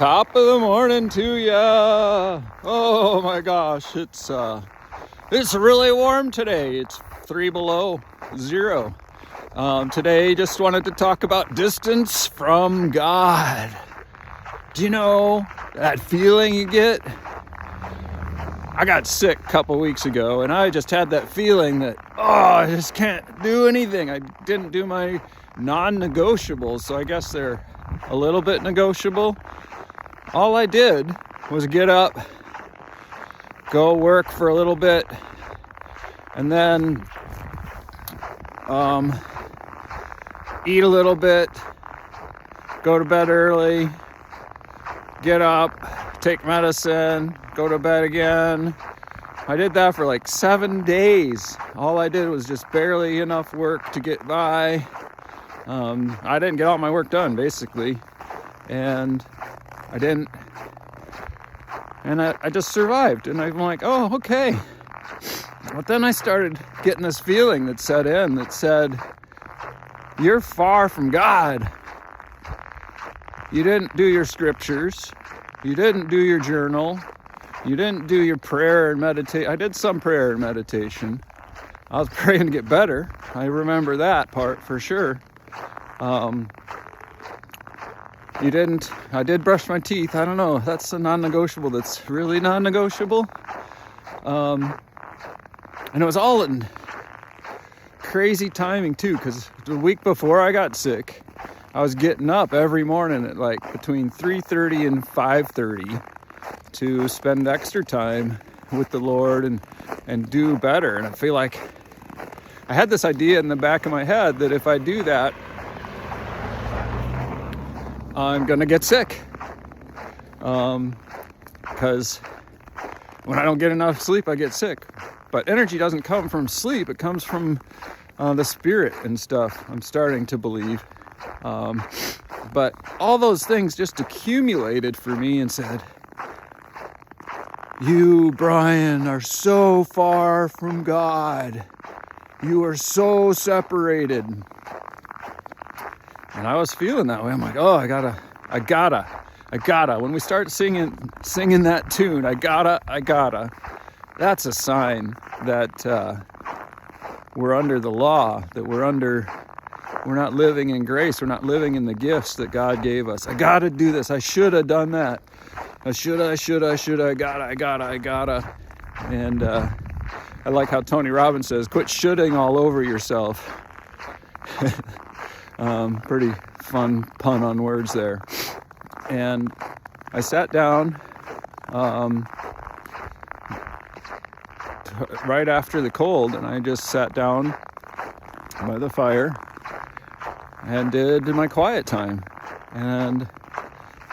Top of the morning to ya. Oh my gosh, it's really warm today. It's 3 below zero. Today, just wanted to talk about distance from God. Do you know that feeling you get? I got sick a couple weeks ago, and I just had that feeling that, I just can't do anything. I didn't do my non-negotiables, so I guess they're a little bit negotiable. All I did was get up, go work for a little bit, and then eat a little bit, go to bed early, get up, take medicine, go to bed again. I did that for like 7 days. All I did was just barely enough work to get by. I didn't get all my work done, basically. And I didn't. And I just survived. And I'm like, oh, okay. But then I started getting this feeling that set in that said, you're far from God. You didn't do your scriptures. You didn't do your journal. You didn't do your prayer and meditate. I did some prayer and meditation. I was praying to get better. I remember that part for sure. I did brush my teeth. I don't know. That's a non-negotiable. That's really non-negotiable. And it was all in crazy timing too, because the week before I got sick, I was getting up every morning at like between 3:30 and 5:30 to spend extra time with the Lord and do better. And I feel like I had this idea in the back of my head that if I do that, I'm gonna get sick. Because when I don't get enough sleep, I get sick. But energy doesn't come from sleep, it comes from the spirit and stuff, I'm starting to believe. But all those things just accumulated for me and said, you, Brian, are so far from God. You are so separated. And I was feeling that way. I'm like, oh, I gotta. When we start singing that tune, I gotta. That's a sign that we're under the law, that we're not living in grace. We're not living in the gifts that God gave us. I gotta do this. I should have done that. I gotta. And I like how Tony Robbins says, quit shoulding all over yourself. Pretty fun pun on words there. And I sat down right after the cold, and I just sat down by the fire and did my quiet time. And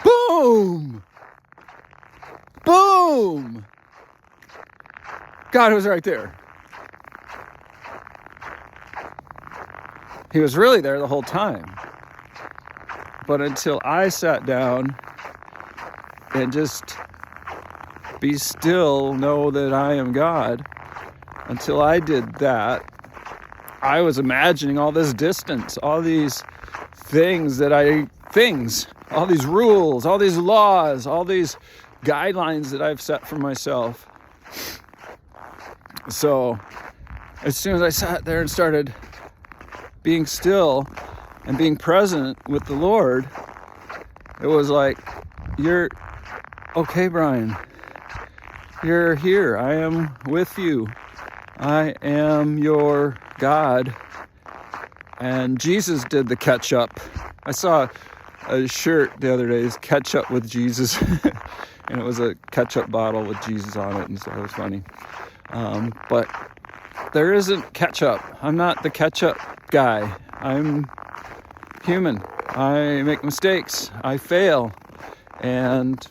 boom! God was right there. He was really there the whole time. But until I sat down and just be still, know that I am God, until I did that, I was imagining all this distance, all these things, all these rules, all these laws, all these guidelines that I've set for myself. So as soon as I sat there and started being still and being present with the Lord, it was like, you're okay, Brian. You're here. I am with you. I am your God. And Jesus did the catch up. I saw a shirt the other day, catch up with Jesus. And it was a ketchup bottle with Jesus on it, and so it was funny. But there isn't ketchup. I'm not the ketchup guy. I'm human. I make mistakes. I fail. And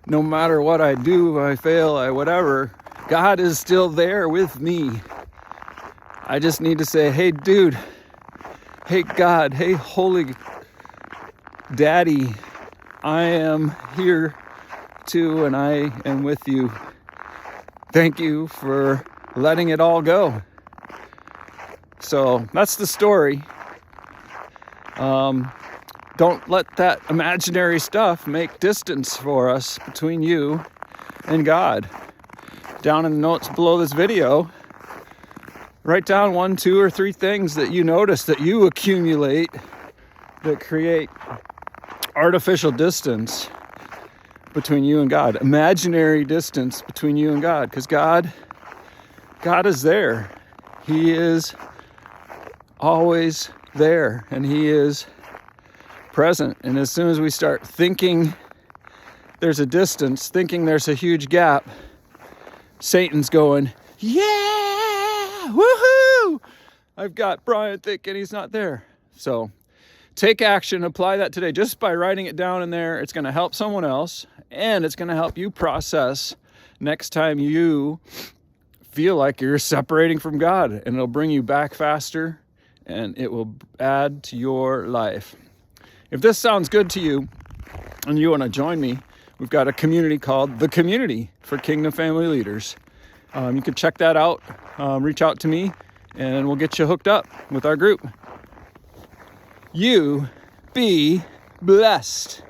no matter what I do, I fail, whatever, God is still there with me. I just need to say, hey, dude. Hey, God. Hey, Holy Daddy. I am here too, and I am with you. Thank you for letting it all go. So that's the story. Don't let that imaginary stuff make distance for us between you and God. Down in the notes below this video, write down 1, 2, or 3 things that you notice that you accumulate that create artificial distance between you and God. Imaginary distance between you and God. Because God is there. He is always there. And He is present. And as soon as we start thinking there's a distance, thinking there's a huge gap, Satan's going, yeah, woohoo! I've got Brian thinking he's not there. So take action, apply that today. Just by writing it down in there, it's going to help someone else, and it's going to help you process next time you feel like you're separating from God, and it'll bring you back faster, and it will add to your life. If this sounds good to you and you want to join me, we've got a community called The Community for Kingdom Family Leaders. You can check that out. Reach out to me, and we'll get you hooked up with our group. You be blessed.